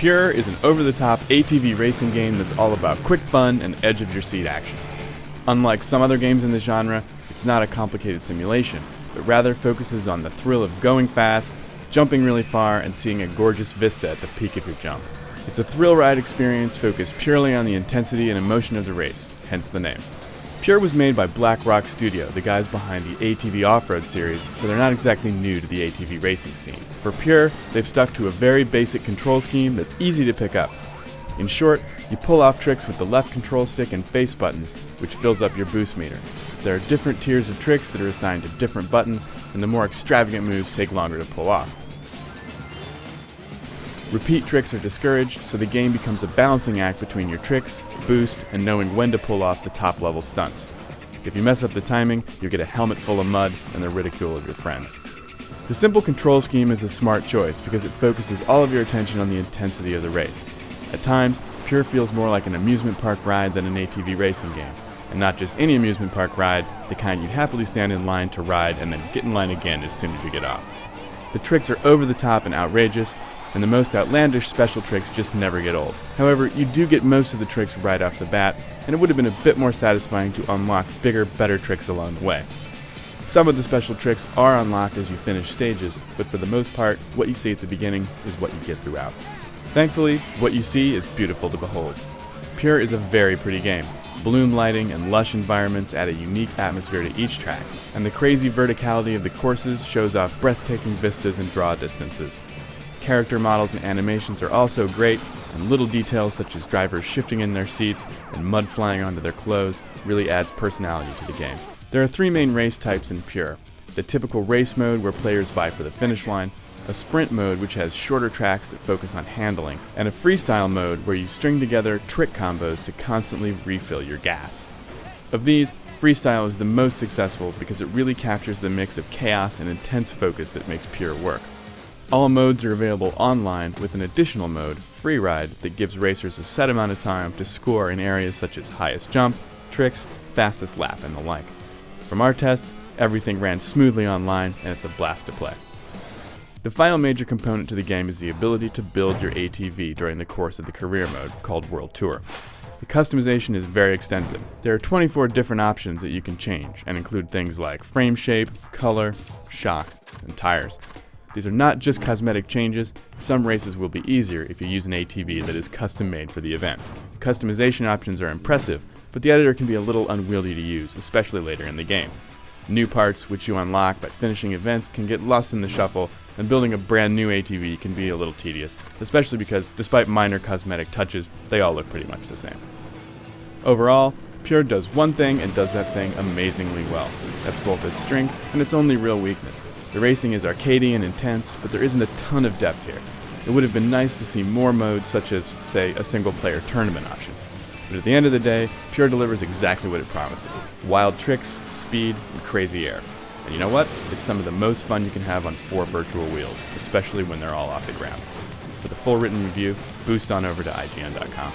Pure is an over-the-top ATV racing game that's all about quick fun and edge-of-your-seat action. Unlike some other games in the genre, it's not a complicated simulation, but rather focuses on the thrill of going fast, jumping really far, and seeing a gorgeous vista at the peak of your jump. It's a thrill ride experience focused purely on the intensity and emotion of the race, hence the name. Pure was made by Black Rock Studio, the guys behind the ATV Off-Road series, so they're not exactly new to the ATV racing scene. For Pure, they've stuck to a very basic control scheme that's easy to pick up. In short, you pull off tricks with the left control stick and face buttons, which fills up your boost meter. There are different tiers of tricks that are assigned to different buttons, and the more extravagant moves take longer to pull off. Repeat tricks are discouraged, so the game becomes a balancing act between your tricks, boost, and knowing when to pull off the top-level stunts. If you mess up the timing, you'll get a helmet full of mud and the ridicule of your friends. The simple control scheme is a smart choice because it focuses all of your attention on the intensity of the race. At times, Pure feels more like an amusement park ride than an ATV racing game, and not just any amusement park ride, the kind you'd happily stand in line to ride and then get in line again as soon as you get off. The tricks are over the top and outrageous, and the most outlandish special tricks just never get old. However, you do get most of the tricks right off the bat, and it would have been a bit more satisfying to unlock bigger, better tricks along the way. Some of the special tricks are unlocked as you finish stages, but for the most part, what you see at the beginning is what you get throughout. Thankfully, what you see is beautiful to behold. Pure is a very pretty game. Bloom lighting and lush environments add a unique atmosphere to each track, and the crazy verticality of the courses shows off breathtaking vistas and draw distances. Character models and animations are also great, and little details such as drivers shifting in their seats and mud flying onto their clothes really adds personality to the game. There are three main race types in Pure: the typical race mode where players vie for the finish line, a sprint mode which has shorter tracks that focus on handling, and a freestyle mode where you string together trick combos to constantly refill your gas. Of these, freestyle is the most successful because it really captures the mix of chaos and intense focus that makes Pure work. All modes are available online with an additional mode, Free Ride, that gives racers a set amount of time to score in areas such as highest jump, tricks, fastest lap, and the like. From our tests, everything ran smoothly online, and it's a blast to play. The final major component to the game is the ability to build your ATV during the course of the career mode, called World Tour. The customization is very extensive. There are 24 different options that you can change, and include things like frame shape, color, shocks, and tires. These are not just cosmetic changes. Some races will be easier if you use an ATV that is custom made for the event. Customization options are impressive, but the editor can be a little unwieldy to use, especially later in the game. New parts, which you unlock by finishing events, can get lost in the shuffle, and building a brand new ATV can be a little tedious, especially because, despite minor cosmetic touches, they all look pretty much the same. Overall, Pure does one thing and does that thing amazingly well. That's both its strength and its only real weakness. The racing is arcadey and intense, but there isn't a ton of depth here. It would have been nice to see more modes such as, say, a single-player tournament option. But at the end of the day, Pure delivers exactly what it promises: wild tricks, speed, and crazy air. And you know what? It's some of the most fun you can have on 4 virtual wheels, especially when they're all off the ground. For the full written review, boost on over to IGN.com.